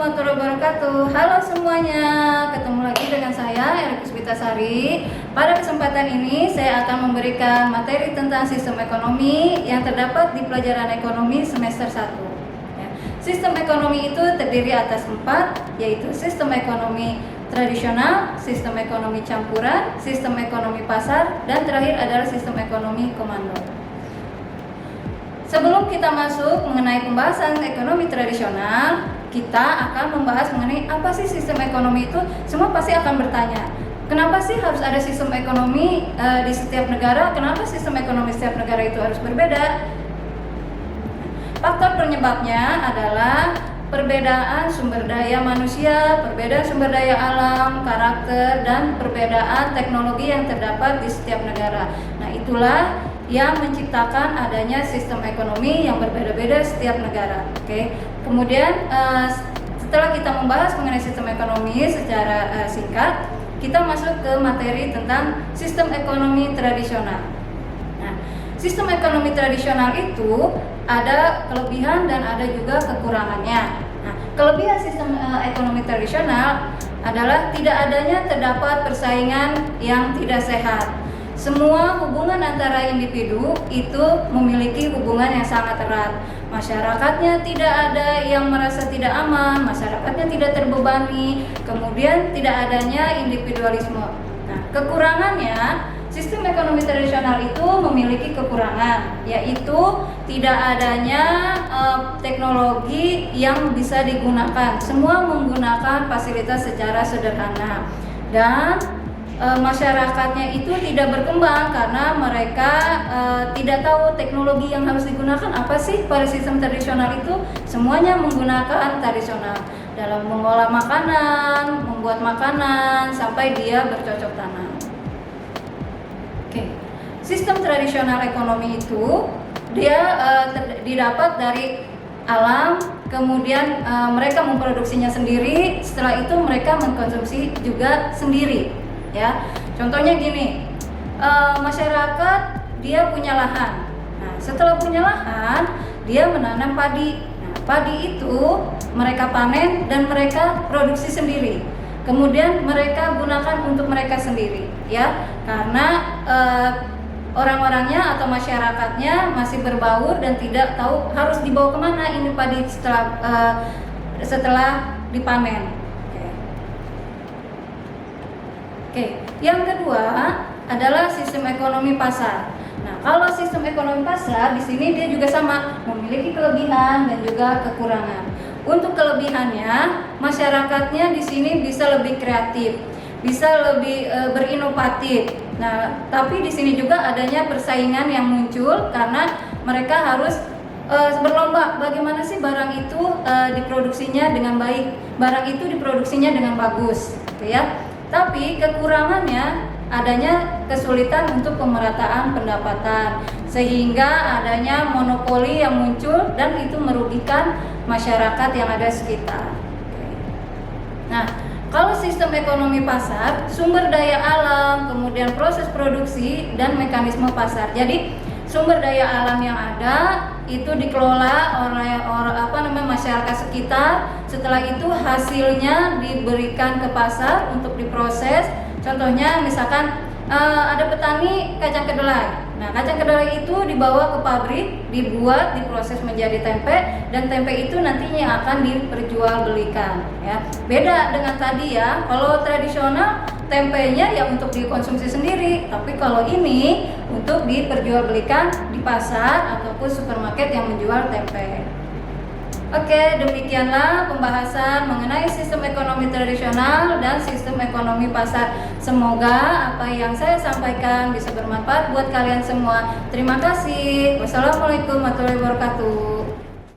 warahmatullahi wabarakatuh. Halo semuanya, ketemu lagi dengan saya Erik Puspitasari. Pada kesempatan ini saya akan memberikan materi tentang sistem ekonomi yang terdapat di pelajaran ekonomi semester 1. Sistem ekonomi itu terdiri atas 4, yaitu sistem ekonomi tradisional, sistem ekonomi campuran, sistem ekonomi pasar, dan terakhir adalah sistem ekonomi komando. Sebelum kita masuk mengenai pembahasan ekonomi tradisional, kita akan membahas mengenai apa sih sistem ekonomi itu. Semua pasti akan bertanya, kenapa sih harus ada sistem ekonomi di setiap negara? Kenapa sistem ekonomi setiap negara itu harus berbeda? Faktor penyebabnya adalah perbedaan sumber daya manusia, perbedaan sumber daya alam, karakter, dan perbedaan teknologi yang terdapat di setiap negara. Nah, itulah yang menciptakan adanya sistem ekonomi yang berbeda-beda setiap negara. Oke. Kemudian setelah kita membahas mengenai sistem ekonomi secara singkat, kita masuk ke materi tentang sistem ekonomi tradisional. Nah, sistem ekonomi tradisional itu ada kelebihan dan ada juga kekurangannya. Nah, kelebihan sistem ekonomi tradisional adalah tidak adanya terdapat persaingan yang tidak sehat. Semua hubungan antara individu itu memiliki hubungan yang sangat erat. Masyarakatnya tidak ada yang merasa tidak aman, masyarakatnya tidak terbebani, kemudian tidak adanya individualisme. Nah, kekurangannya, sistem ekonomi tradisional itu memiliki kekurangan, yaitu tidak adanya teknologi yang bisa digunakan. Semua menggunakan fasilitas secara sederhana, dan masyarakatnya itu tidak berkembang karena mereka tidak tahu teknologi yang harus digunakan apa sih. Pada sistem tradisional itu semuanya menggunakan tradisional dalam mengolah makanan, membuat makanan sampai dia bercocok tanam. Oke. Sistem tradisional ekonomi itu dia didapat dari alam, kemudian mereka memproduksinya sendiri, setelah itu mereka mengkonsumsi juga sendiri. Ya, contohnya gini, masyarakat dia punya lahan. Nah, setelah punya lahan, dia menanam padi. Nah, padi itu mereka panen dan mereka produksi sendiri. Kemudian mereka gunakan untuk mereka sendiri, ya, karena orang-orangnya atau masyarakatnya masih berbaur dan tidak tahu harus dibawa kemana ini padi setelah dipanen. Oke, yang kedua adalah sistem ekonomi pasar. Nah, kalau sistem ekonomi pasar di sini dia juga sama, memiliki kelebihan dan juga kekurangan. Untuk kelebihannya, masyarakatnya di sini bisa lebih kreatif, bisa lebih berinovatif. Nah, tapi di sini juga adanya persaingan yang muncul karena mereka harus berlomba bagaimana sih barang itu diproduksinya dengan baik, barang itu diproduksinya dengan bagus, gitu ya. Tapi kekurangannya adanya kesulitan untuk pemerataan pendapatan, sehingga adanya monopoli yang muncul dan itu merugikan masyarakat yang ada sekitar. Nah, kalau sistem ekonomi pasar, sumber daya alam, kemudian proses produksi dan mekanisme pasar. Jadi sumber daya alam yang ada itu dikelola oleh masyarakat sekitar. Setelah itu hasilnya diberikan ke pasar untuk diproses. Contohnya misalkan ada petani kacang kedelai. Nah, kacang kedelai itu dibawa ke pabrik, dibuat, diproses menjadi tempe, dan tempe itu nantinya akan diperjualbelikan. Ya, beda dengan tadi ya. Kalau tradisional tempenya ya untuk dikonsumsi sendiri, tapi kalau ini untuk diperjualbelikan di pasar ataupun supermarket yang menjual tempe. Oke, demikianlah pembahasan mengenai sistem ekonomi tradisional dan sistem ekonomi pasar. Semoga apa yang saya sampaikan bisa bermanfaat buat kalian semua. Terima kasih. Wassalamualaikum warahmatullahi wabarakatuh.